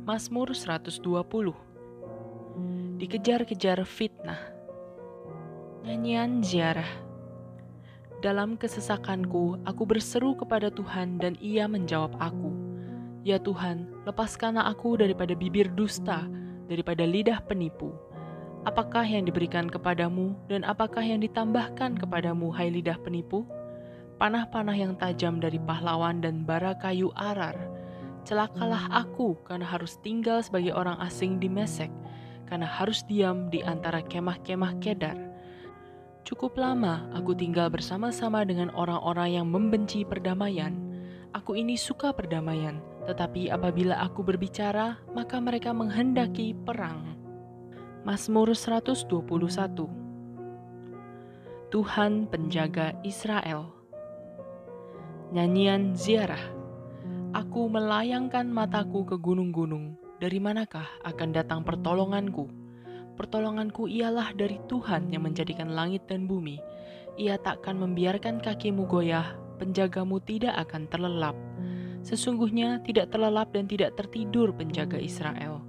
Mazmur 120. Dikejar-kejar fitnah. Nyanyian ziarah. Dalam kesesakanku, aku berseru kepada Tuhan dan Ia menjawab aku. Ya Tuhan, lepaskanlah aku daripada bibir dusta, daripada lidah penipu. Apakah yang diberikan kepadamu dan apakah yang ditambahkan kepadamu, hai lidah penipu? Panah-panah yang tajam dari pahlawan dan bara kayu arar. Celakalah aku karena harus tinggal sebagai orang asing di Mesek, karena harus diam di antara kemah-kemah Kedar. Cukup lama aku tinggal bersama-sama dengan orang-orang yang membenci perdamaian. Aku ini suka perdamaian, tetapi apabila aku berbicara, maka mereka menghendaki perang. Mazmur 121. Tuhan penjaga Israel. Nyanyian ziarah. Aku melayangkan mataku ke gunung-gunung. Dari manakah akan datang pertolonganku? Pertolonganku ialah dari Tuhan yang menjadikan langit dan bumi. Ia takkan membiarkan kakimu goyah, penjagamu tidak akan terlelap. Sesungguhnya tidak terlelap dan tidak tertidur penjaga Israel.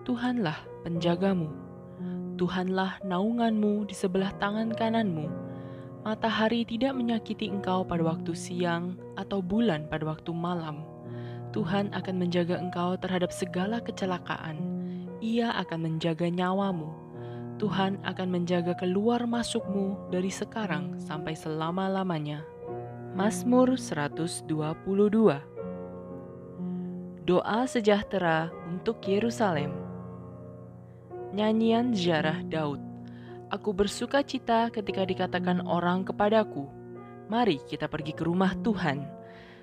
Tuhanlah penjagamu. Tuhanlah naunganmu di sebelah tangan kananmu. Matahari tidak menyakiti engkau pada waktu siang atau bulan pada waktu malam. Tuhan akan menjaga engkau terhadap segala kecelakaan. Ia akan menjaga nyawamu. Tuhan akan menjaga keluar masukmu dari sekarang sampai selama-lamanya. Mazmur 122. Doa sejahtera untuk Yerusalem. Nyanyian ziarah Daud. Aku bersuka cita ketika dikatakan orang kepadaku, mari kita pergi ke rumah Tuhan.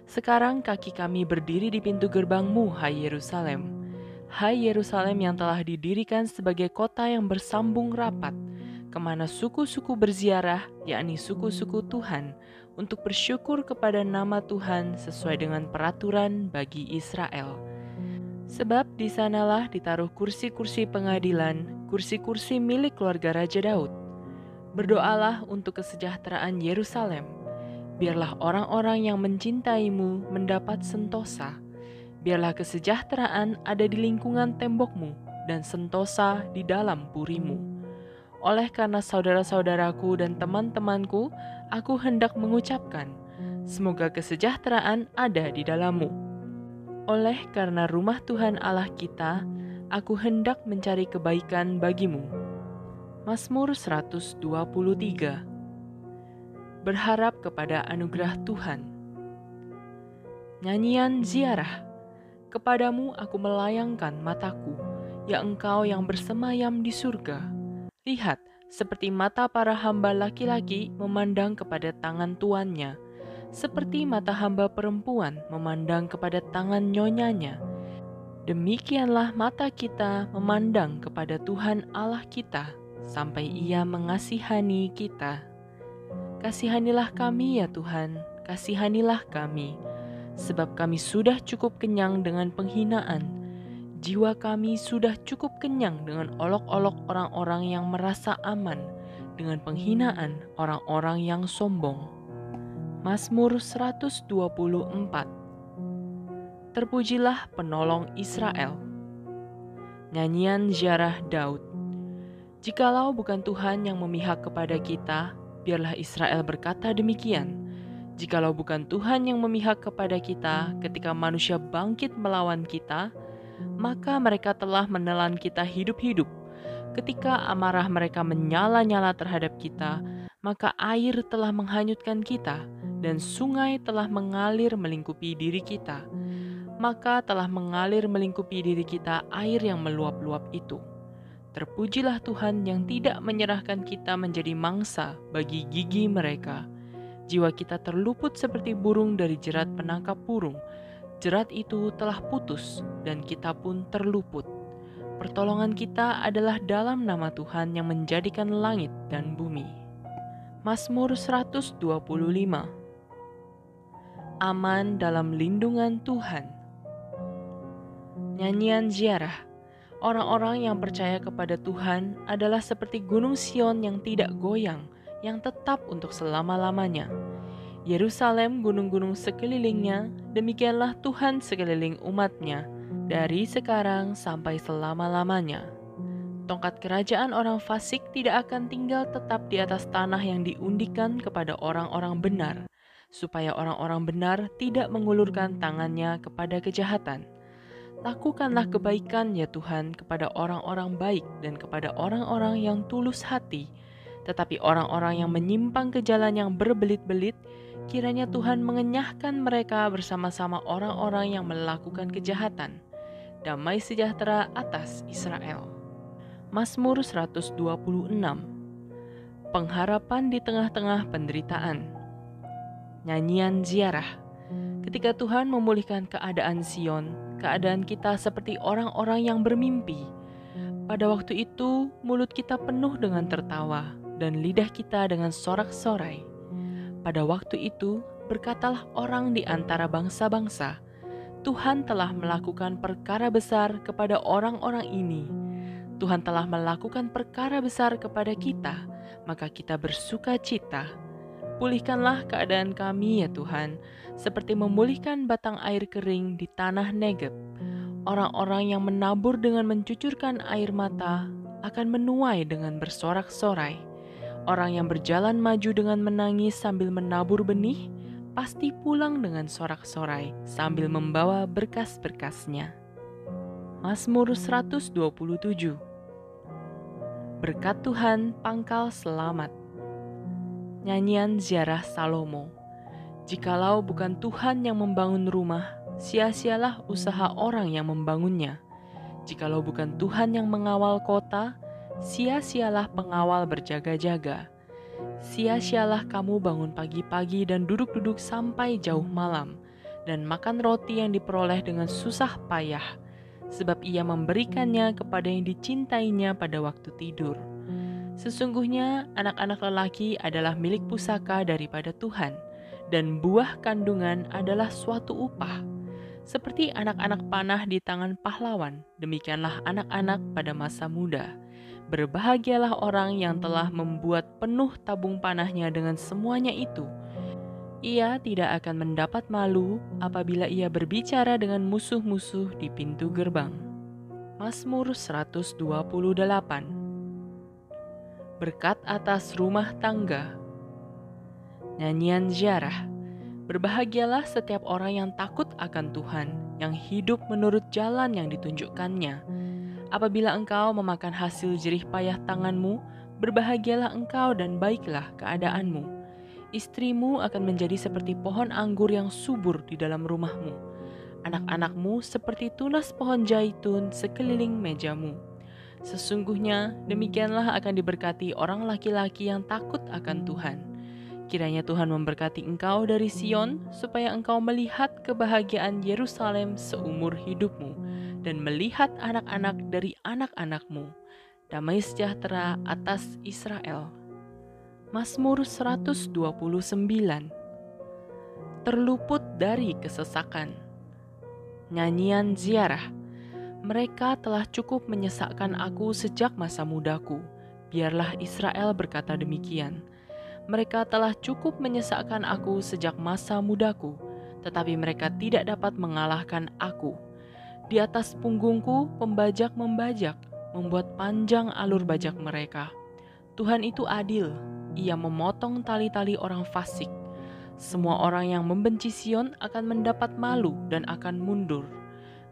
Sekarang kaki kami berdiri di pintu gerbangmu, hai Yerusalem. Hai Yerusalem yang telah didirikan sebagai kota yang bersambung rapat, kemana suku-suku berziarah, yakni suku-suku Tuhan, untuk bersyukur kepada nama Tuhan sesuai dengan peraturan bagi Israel. Sebab di sanalah ditaruh kursi-kursi pengadilan, kursi-kursi milik keluarga Raja Daud. Berdoalah untuk kesejahteraan Yerusalem. Biarlah orang-orang yang mencintaimu mendapat sentosa. Biarlah kesejahteraan ada di lingkungan tembokmu dan sentosa di dalam purimu. Oleh karena saudara-saudaraku dan teman-temanku, aku hendak mengucapkan, semoga kesejahteraan ada di dalammu. Oleh karena rumah Tuhan Allah kita, aku hendak mencari kebaikan bagimu. Mazmur 123. Berharap kepada anugerah Tuhan. Nyanyian ziarah. Kepadamu aku melayangkan mataku, ya Engkau yang bersemayam di surga. Lihat, seperti mata para hamba laki-laki memandang kepada tangan tuannya, seperti mata hamba perempuan memandang kepada tangan nyonyanya. Demikianlah mata kita memandang kepada Tuhan Allah kita, sampai Ia mengasihani kita. Kasihanilah kami ya Tuhan, kasihanilah kami, sebab kami sudah cukup kenyang dengan penghinaan. Jiwa kami sudah cukup kenyang dengan olok-olok orang-orang yang merasa aman, dengan penghinaan orang-orang yang sombong. Mazmur 124. Terpujilah penolong Israel. Nyanyian ziarah Daud. Jikalau bukan Tuhan yang memihak kepada kita, biarlah Israel berkata demikian. Jikalau bukan Tuhan yang memihak kepada kita ketika manusia bangkit melawan kita, maka mereka telah menelan kita hidup-hidup. Ketika amarah mereka menyala-nyala terhadap kita, maka air telah menghanyutkan kita, dan sungai telah mengalir melingkupi diri kita. Maka telah mengalir melingkupi diri kita air yang meluap-luap itu. Terpujilah Tuhan yang tidak menyerahkan kita menjadi mangsa bagi gigi mereka. Jiwa kita terluput seperti burung dari jerat penangkap burung. Jerat itu telah putus dan kita pun terluput. Pertolongan kita adalah dalam nama Tuhan yang menjadikan langit dan bumi. Mazmur 125. Aman dalam lindungan Tuhan. Nyanyian ziarah. Orang-orang yang percaya kepada Tuhan adalah seperti gunung Sion yang tidak goyang, yang tetap untuk selama-lamanya. Yerusalem gunung-gunung sekelilingnya, demikianlah Tuhan sekeliling umat-Nya. dari sekarang sampai selama-lamanya. Tongkat kerajaan orang fasik tidak akan tinggal tetap di atas tanah yang diundikan kepada orang-orang benar, supaya orang-orang benar tidak mengulurkan tangannya kepada kejahatan. Lakukanlah kebaikan ya Tuhan kepada orang-orang baik dan kepada orang-orang yang tulus hati. Tetapi orang-orang yang menyimpang ke jalan yang berbelit-belit, kiranya Tuhan mengenyahkan mereka bersama-sama orang-orang yang melakukan kejahatan. Damai sejahtera atas Israel. Mazmur 126. Pengharapan di tengah-tengah penderitaan. Nyanyian ziarah. Ketika Tuhan memulihkan keadaan Sion, keadaan kita seperti orang-orang yang bermimpi. Pada waktu itu, mulut kita penuh dengan tertawa, dan lidah kita dengan sorak-sorai. Pada waktu itu, berkatalah orang di antara bangsa-bangsa, Tuhan telah melakukan perkara besar kepada orang-orang ini. Tuhan telah melakukan perkara besar kepada kita, maka kita bersuka cita. Pulihkanlah keadaan kami ya Tuhan, seperti memulihkan batang air kering di tanah Negeb. Orang-orang yang menabur dengan mencucurkan air mata akan menuai dengan bersorak-sorai. Orang yang berjalan maju dengan menangis sambil menabur benih, pasti pulang dengan sorak-sorai sambil membawa berkas-berkasnya. Mazmur 127. Berkat Tuhan pangkal selamat. Nyanyian ziarah Salomo. Jikalau bukan Tuhan yang membangun rumah, sia-sialah usaha orang yang membangunnya. Jikalau bukan Tuhan yang mengawal kota, sia-sialah pengawal berjaga-jaga. Sia-sialah kamu bangun pagi-pagi dan duduk-duduk sampai jauh malam, dan makan roti yang diperoleh dengan susah payah, sebab ia memberikannya kepada yang dicintainya pada waktu tidur. Sesungguhnya anak-anak lelaki adalah milik pusaka daripada Tuhan, dan buah kandungan adalah suatu upah. Seperti anak-anak panah di tangan pahlawan, demikianlah anak-anak pada masa muda. Berbahagialah orang yang telah membuat penuh tabung panahnya dengan semuanya itu. Ia tidak akan mendapat malu apabila ia berbicara dengan musuh-musuh di pintu gerbang. Mazmur 128. Berkat atas rumah tangga. Nyanyian ziarah. Berbahagialah setiap orang yang takut akan Tuhan, yang hidup menurut jalan yang ditunjukkannya. Apabila engkau memakan hasil jerih payah tanganmu, berbahagialah engkau dan baiklah keadaanmu. Istrimu akan menjadi seperti pohon anggur yang subur di dalam rumahmu. Anak-anakmu seperti tunas pohon zaitun sekeliling mejamu. Sesungguhnya demikianlah akan diberkati orang laki-laki yang takut akan Tuhan. Kiranya Tuhan memberkati engkau dari Sion, supaya engkau melihat kebahagiaan Yerusalem seumur hidupmu, dan melihat anak-anak dari anak-anakmu. Damai sejahtera atas Israel. Mazmur 129. Terluput dari kesesakan. Nyanyian ziarah. Mereka telah cukup menyesakkan aku sejak masa mudaku. Biarlah Israel berkata demikian. Mereka telah cukup menyesakkan aku sejak masa mudaku, tetapi mereka tidak dapat mengalahkan aku. Di atas punggungku pembajak membajak, membuat panjang alur bajak mereka. Tuhan itu adil, ia memotong tali-tali orang fasik. Semua orang yang membenci Sion akan mendapat malu dan akan mundur.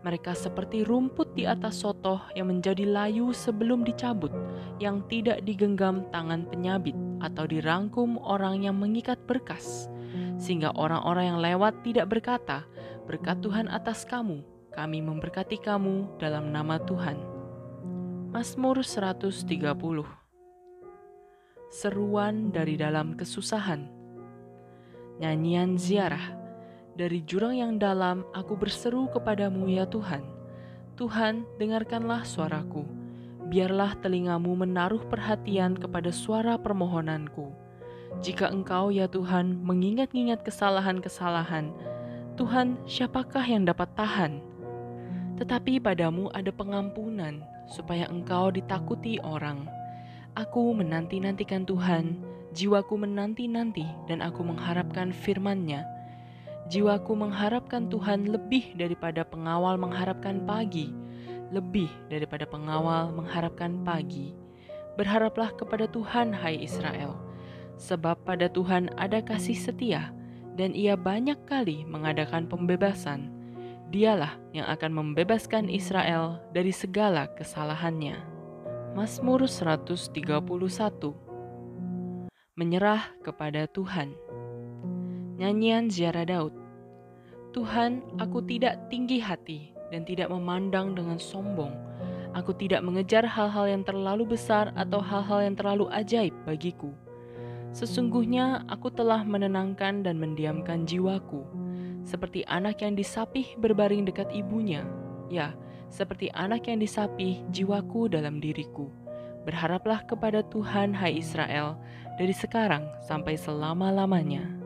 Mereka seperti rumput di atas sotoh yang menjadi layu sebelum dicabut, yang tidak digenggam tangan penyabit atau dirangkum orang yang mengikat berkas. Sehingga orang-orang yang lewat tidak berkata, berkat Tuhan atas kamu, kami memberkati kamu dalam nama Tuhan. Mazmur 130. Seruan dari dalam kesusahan. Nyanyian ziarah. Dari jurang yang dalam aku berseru kepadamu ya Tuhan. Tuhan, dengarkanlah suaraku. Biarlah telingamu menaruh perhatian kepada suara permohonanku. Jika engkau ya Tuhan mengingat-ingat kesalahan-kesalahan, Tuhan, siapakah yang dapat tahan? Tetapi padamu ada pengampunan, supaya engkau ditakuti orang. Aku menanti-nantikan Tuhan, jiwaku menanti-nanti dan aku mengharapkan firman-Nya. Jiwaku mengharapkan Tuhan lebih daripada pengawal mengharapkan pagi, lebih daripada pengawal mengharapkan pagi. Berharaplah kepada Tuhan, hai Israel, sebab pada Tuhan ada kasih setia, dan Ia banyak kali mengadakan pembebasan. Dialah yang akan membebaskan Israel dari segala kesalahannya. Mazmur 131. Menyerah kepada Tuhan. Nyanyian Ziarah Daud. Tuhan, aku tidak tinggi hati dan tidak memandang dengan sombong. Aku tidak mengejar hal-hal yang terlalu besar atau hal-hal yang terlalu ajaib bagiku. Sesungguhnya aku telah menenangkan dan mendiamkan jiwaku, seperti anak yang disapih berbaring dekat ibunya. Ya, seperti anak yang disapih jiwaku dalam diriku. Berharaplah kepada Tuhan, hai Israel, dari sekarang sampai selama-lamanya.